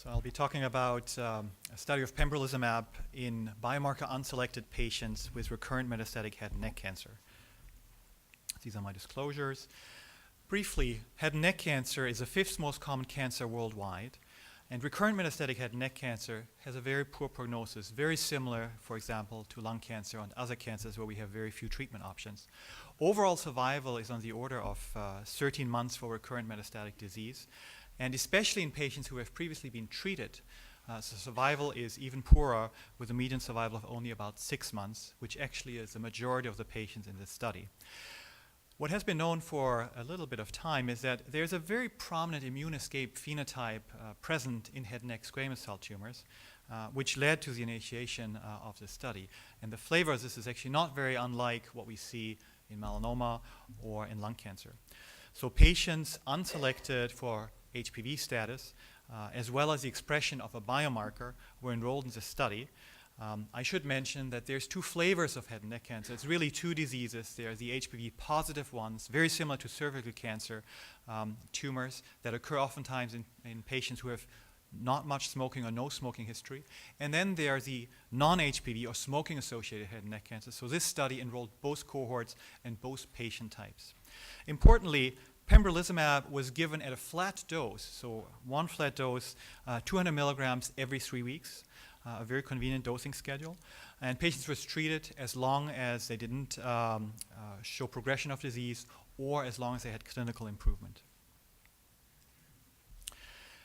So I'll be talking about a study of pembrolizumab in biomarker-unselected patients with recurrent metastatic head and neck cancer. These are my disclosures. Briefly, head and neck cancer is the fifth most common cancer worldwide, and recurrent metastatic head and neck cancer has a very poor prognosis, very similar, for example, to lung cancer and other cancers where we have very few treatment options. Overall survival is on the order of 13 months for recurrent metastatic disease. And especially in patients who have previously been treated, so survival is even poorer with a median survival of only about 6 months, which actually is the majority of the patients in this study. What has been known for a little bit of time is that there's a very prominent immune escape phenotype present in head and neck squamous cell tumors, which led to the initiation of this study. And the flavor of this is actually not very unlike what we see in melanoma or in lung cancer. So patients unselected for HPV status, as well as the expression of a biomarker, were enrolled in this study. I should mention that there's two flavors of head and neck cancer. It's really two diseases. There are the HPV positive ones, very similar to cervical cancer tumors that occur oftentimes in patients who have not much smoking or no smoking history. And then there are the non-HPV or smoking-associated head and neck cancer. So this study enrolled both cohorts and both patient types. Importantly, pembrolizumab was given at a flat dose, so one flat dose, 200 milligrams every 3 weeks, a very convenient dosing schedule. And patients were treated as long as they didn't show progression of disease or as long as they had clinical improvement.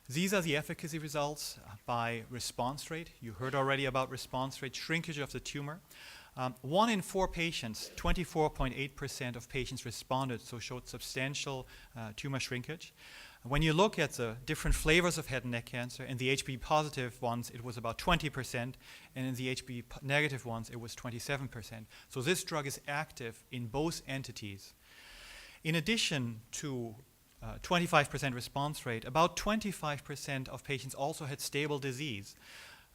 These are the efficacy results by response rate. You heard already about response rate, shrinkage of the tumor. 1 in 4 patients, 24.8% of patients responded, so showed substantial tumor shrinkage. When you look at the different flavors of head and neck cancer, in the HPV positive ones it was about 20%, and in the HPV negative ones it was 27%. So this drug is active in both entities. In addition to 25% response rate, about 25% of patients also had stable disease.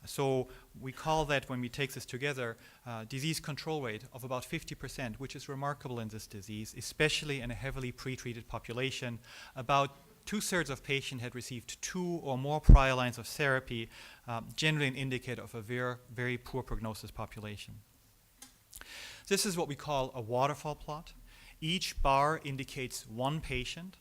So we call that, when we take this together, disease control rate of about 50%, which is remarkable in this disease, especially in a heavily pretreated population. About 2/3 of patients had received 2 or more prior lines of therapy, generally an indicator of a very, very poor prognosis population. This is what we call a waterfall plot. Each bar indicates one patient.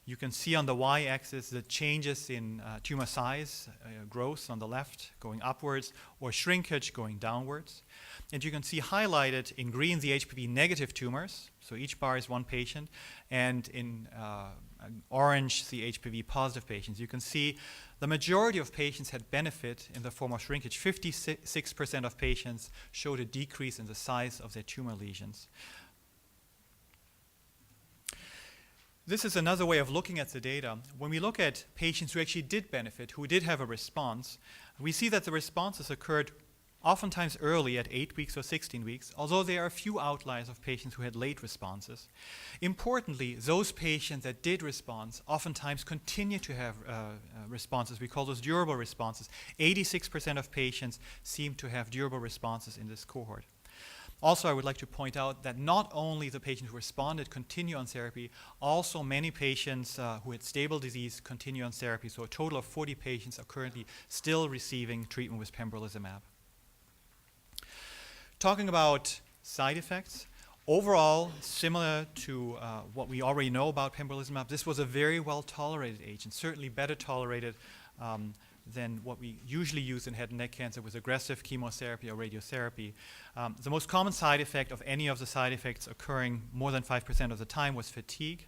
You can see on the y-axis the changes in tumor size, growth on the left going upwards, or shrinkage going downwards. And you can see highlighted in green the HPV negative tumors, so each bar is one patient, and in orange the HPV positive patients. You can see the majority of patients had benefit in the form of shrinkage. 56% of patients showed a decrease in the size of their tumor lesions. This is another way of looking at the data. When we look at patients who actually did benefit, who did have a response, we see that the responses occurred oftentimes early at 8 weeks or 16 weeks, although there are a few outliers of patients who had late responses. Importantly, those patients that did respond oftentimes continue to have responses. We call those durable responses. 86% of patients seem to have durable responses in this cohort. Also, I would like to point out that not only the patients who responded continue on therapy, also many patients who had stable disease continue on therapy. So a total of 40 patients are currently still receiving treatment with pembrolizumab. Talking about side effects, overall, similar to what we already know about pembrolizumab, this was a very well-tolerated agent, certainly better tolerated than what we usually use in head and neck cancer with aggressive chemotherapy or radiotherapy. The most common side effect of any of the side effects occurring more than 5% of the time was fatigue.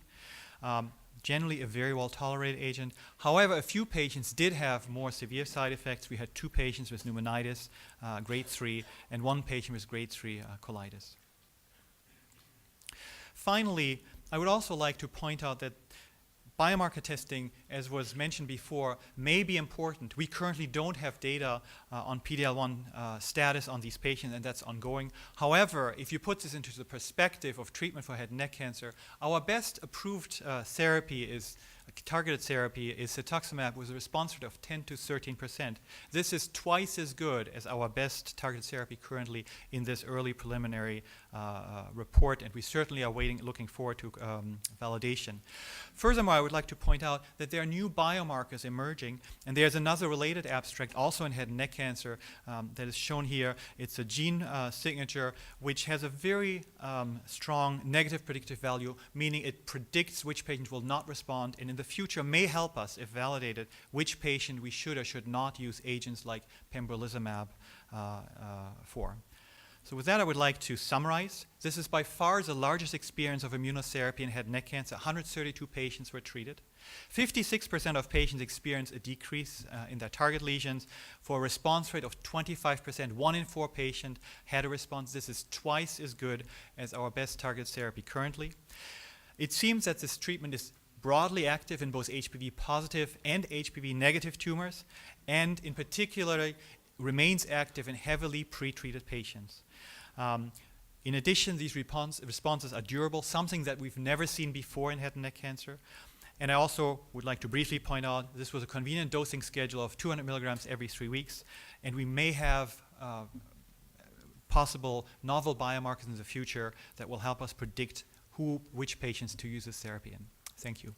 Generally a very well-tolerated agent. However, a few patients did have more severe side effects. We had 2 patients with pneumonitis, grade 3, and 1 patient with grade 3 colitis. Finally, I would also like to point out that biomarker testing, as was mentioned before, may be important. We currently don't have data on PD-L1 status on these patients, and that's ongoing. However, if you put this into the perspective of treatment for head and neck cancer, our best approved therapy is targeted therapy is cetuximab with a response rate of 10 to 13%. This is twice as good as our best targeted therapy currently in this early preliminary report, and we certainly are looking forward to validation. Furthermore, I would like to point out that there are new biomarkers emerging, and there's another related abstract also in head and neck cancer that is shown here. It's a gene signature which has a very strong negative predictive value, meaning it predicts which patient will not respond, and in the future may help us, if validated, which patient we should or should not use agents like pembrolizumab for. So with that, I would like to summarize. This is by far the largest experience of immunotherapy in head and neck cancer. 132 patients were treated. 56% of patients experienced a decrease in their target lesions. For a response rate of 25%, 1 in 4 patients had a response. This is twice as good as our best target therapy currently. It seems that this treatment is broadly active in both HPV positive and HPV negative tumors, and in particular remains active in heavily pretreated patients. In addition, these responses are durable, something that we've never seen before in head and neck cancer. And I also would like to briefly point out this was a convenient dosing schedule of 200 milligrams every 3 weeks, and we may have possible novel biomarkers in the future that will help us predict which patients to use this therapy in. Thank you.